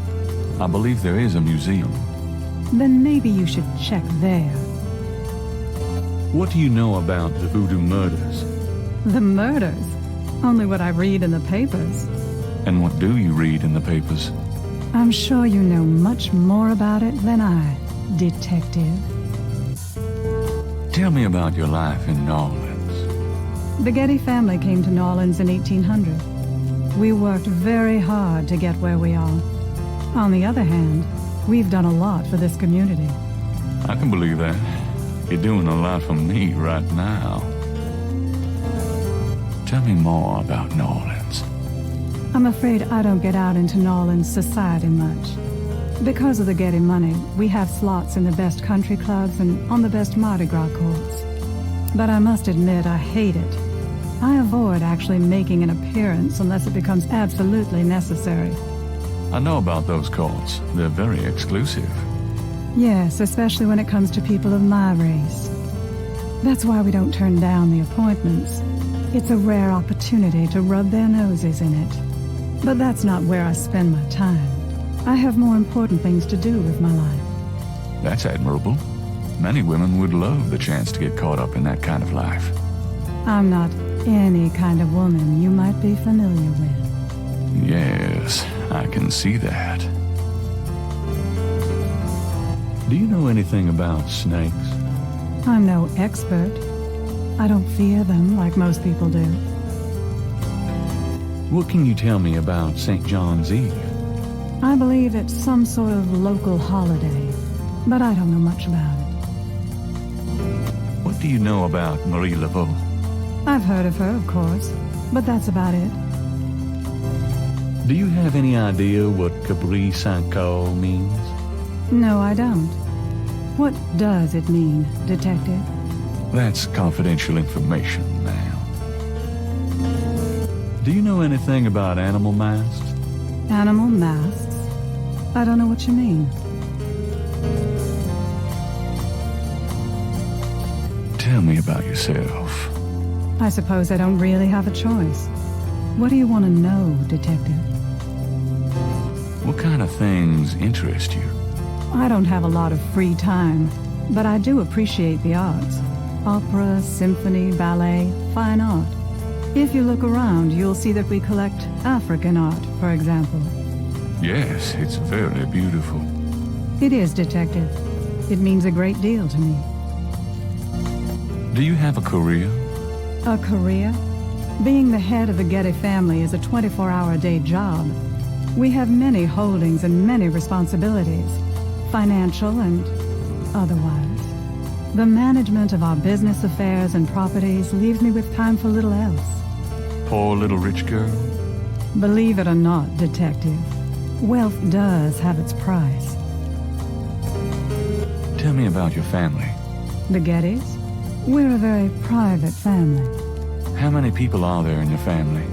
I believe there is a museum. Then maybe you should check there. What do you know about the voodoo murders? The murders? Only what I read in the papers. And what do you read in the papers? I'm sure you know much more about it than I, Detective. Tell me about your life in New Orleans. The Getty family came to New Orleans in 1800. We worked very hard to get where we are. On the other hand, we've done a lot for this community. I can believe that. You're doing a lot for me right now. Tell me more about New Orleans. I'm afraid I don't get out into New Orleans society much. Because of the Getty money, we have slots in the best country clubs and on the best Mardi Gras courts. But I must admit I hate it. I avoid actually making an appearance unless it becomes absolutely necessary. I know about those courts. They're very exclusive. Yes, especially when it comes to people of my race. That's why we don't turn down the appointments. It's a rare opportunity to rub their noses in it. But that's not where I spend my time. I have more important things to do with my life. That's admirable. Many women would love the chance to get caught up in that kind of life. I'm not any kind of woman you might be familiar with. Yes, I can see that. Do you know anything about snakes? I'm no expert. I don't fear them like most people do. What can you tell me about St. John's Eve? I believe it's some sort of local holiday, but I don't know much about it. What do you know about Marie Laveau? I've heard of her, of course, but that's about it. Do you have any idea what Cabri Saint-Caux means? No, I don't. What does it mean, Detective? That's confidential information, ma'am. Do you know anything about animal masks? Animal masks? I don't know what you mean. Tell me about yourself. I suppose I don't really have a choice. What do you want to know, Detective? What kind of things interest you? I don't have a lot of free time, but I do appreciate the arts. Opera, symphony, ballet, fine art. If you look around, you'll see that we collect African art, for example. Yes, it's very beautiful. It is, Detective. It means a great deal to me. Do you have a career? A career? Being the head of the Getty family is a 24-hour-a-day job. We have many holdings and many responsibilities, financial and otherwise. The management of our business affairs and properties leaves me with time for little else. Poor little rich girl? Believe it or not, Detective, wealth does have its price. Tell me about your family. The Gettys? We're a very private family. How many people are there in your family?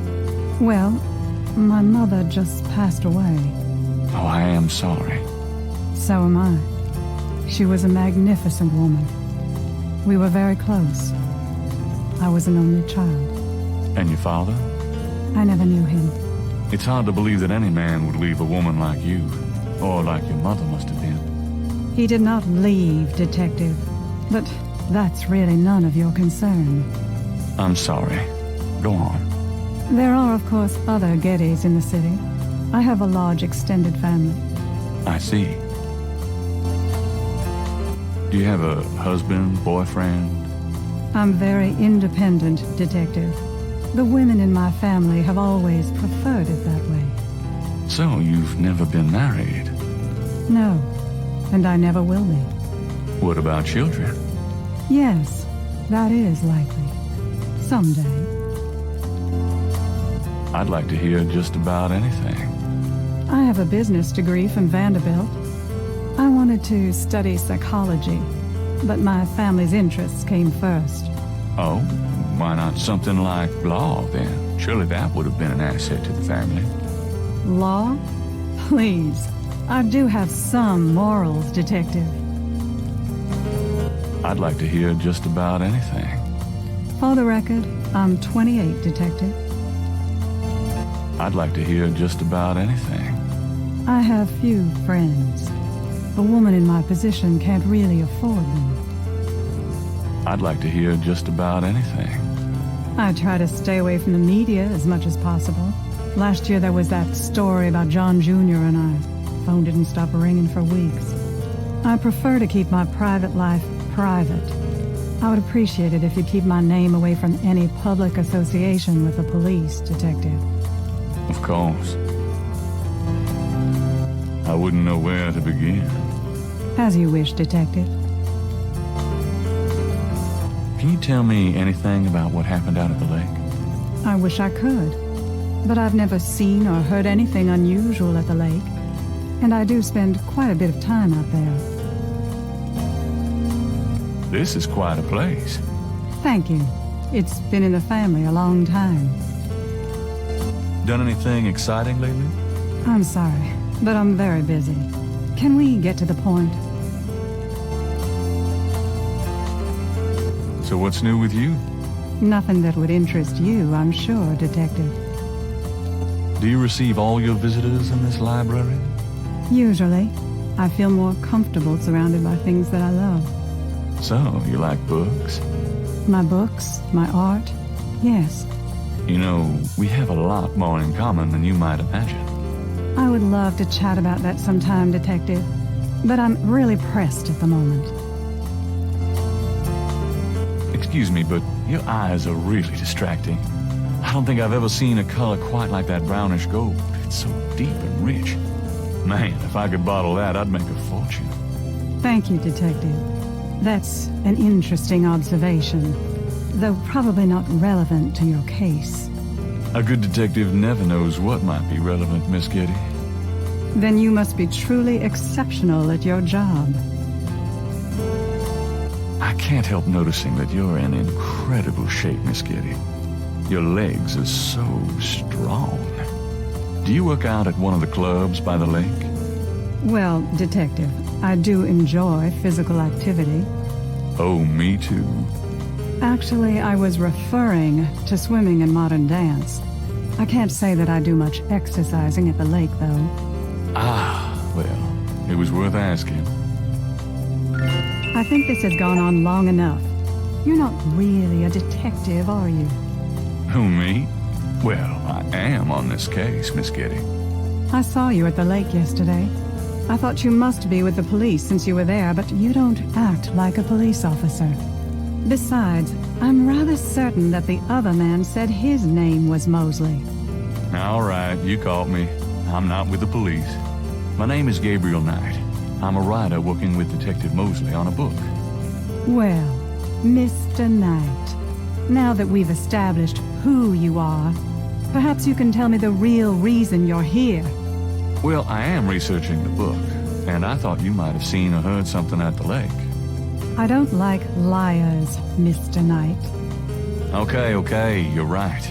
Well, my mother just passed away. Oh, I am sorry. So am I. She was a magnificent woman. We were very close. I was an only child. And your father? I never knew him. It's hard to believe that any man would leave a woman like you, or like your mother must have been. He did not leave, Detective, but that's really none of your concern. I'm sorry. Go on. There are, of course, other Gettys in the city. I have a large extended family. I see. Do you have a husband, boyfriend? I'm very independent, Detective. The women in my family have always preferred it that way. So you've never been married? No, and I never will be. What about children? Yes, that is likely. Someday. I'd like to hear just about anything. I have a business degree from Vanderbilt. I wanted to study psychology, but my family's interests came first. Oh, why not something like law, then? Surely that would have been an asset to the family. Law? Please. I do have some morals, Detective. I'd like to hear just about anything. For the record, I'm 28, Detective. I'd like to hear just about anything. I have few friends. A woman in my position can't really afford them. I'd like to hear just about anything. I try to stay away from the media as much as possible. Last year there was that story about John Jr. and I. Phone didn't stop ringing for weeks. I prefer to keep my private life private. I would appreciate it if you'd keep my name away from any public association with the police, Detective. Of course. I wouldn't know where to begin. As you wish, Detective. Can you tell me anything about what happened out at the lake? I wish I could, but I've never seen or heard anything unusual at the lake. and I do spend quite a bit of time out there. This is quite a place. Thank you. It's been in the family a long time. Done anything exciting lately? I'm sorry, but I'm very busy. Can we get to the point? So what's new with you? Nothing that would interest you, I'm sure, Detective. Do you receive all your visitors in this library? Usually. I feel more comfortable surrounded by things that I love. So, you like books? My books, my art, yes. You know, we have a lot more in common than you might imagine. I would love to chat about that sometime, Detective, but I'm really pressed at the moment. Excuse me, but your eyes are really distracting. I don't think I've ever seen a color quite like that brownish gold. It's so deep and rich. Man, if I could bottle that, I'd make a fortune. Thank you, Detective. That's an interesting observation, though probably not relevant to your case. A good detective never knows what might be relevant, Miss Getty. Then you must be truly exceptional at your job. I can't help noticing that you're in incredible shape, Miss Getty. Your legs are so strong. Do you work out at one of the clubs by the lake? Well, Detective, I do enjoy physical activity. Oh, me too. Actually, I was referring to swimming and modern dance. I can't say that I do much exercising at the lake, though. Ah, well, it was worth asking. I think this has gone on long enough. You're not really a detective, are you? Who, me? Well, I am on this case, Miss Getty. I saw you at the lake yesterday. I thought you must be with the police since you were there, but you don't act like a police officer. Besides, I'm rather certain that the other man said his name was Mosley. All right, you caught me. I'm not with the police. My name is Gabriel Knight. I'm a writer working with Detective Mosley on a book. Well, Mr. Knight, now that we've established who you are, perhaps you can tell me the real reason you're here. Well, I am researching the book, and I thought you might have seen or heard something at the lake. I don't like liars, Mr. Knight. Okay, you're right.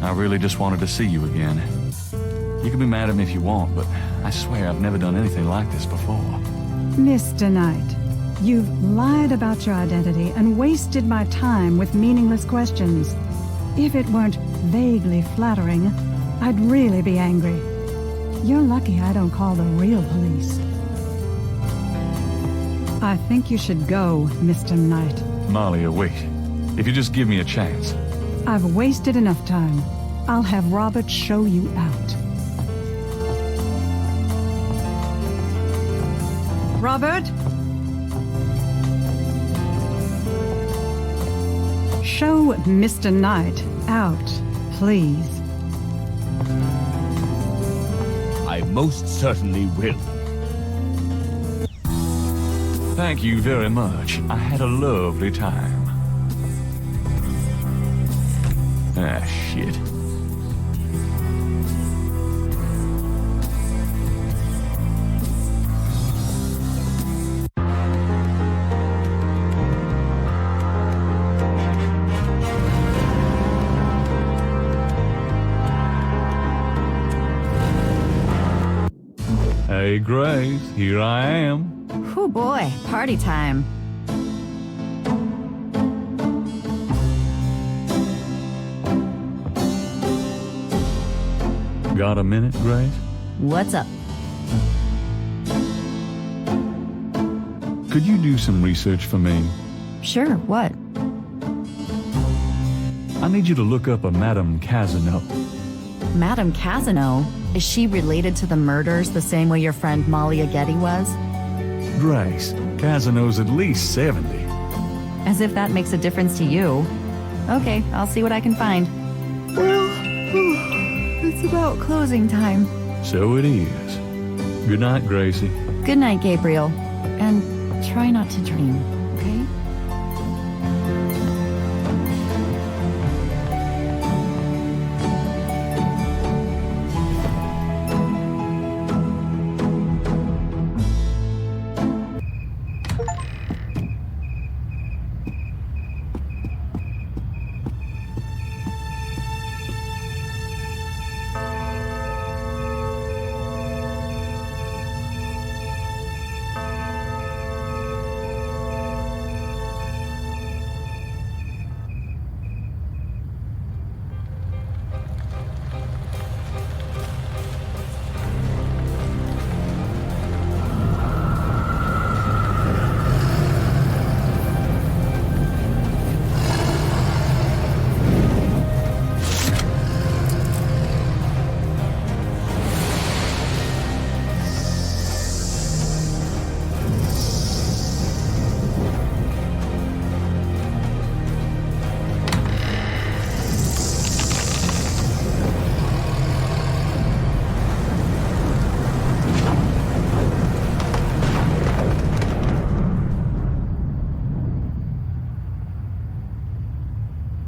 I really just wanted to see you again. You can be mad at me if you want, but I swear I've never done anything like this before. Mr. Knight, you've lied about your identity and wasted my time with meaningless questions. If it weren't vaguely flattering, I'd really be angry. You're lucky I don't call the real police. I think you should go, Mr. Knight. Malia, wait. If you just give me a chance. I've wasted enough time. I'll have Robert show you out. Robert? Show Mr. Knight out, please. I most certainly will. Thank you very much. I had a lovely time. Ah, shit. Hey, Grace, here I am. Oh boy, party time. Got a minute, Grace? What's up? Could you do some research for me? Sure, what? I need you to look up a Madame Casino. Madame Casino? Is she related to the murders the same way your friend Malia Getty was? Grace, Casino's at least 70. As if that makes a difference to you. Okay, I'll see what I can find. Well, it's about closing time. So it is. Good night, Gracie. Good night, Gabriel. And try not to dream, okay?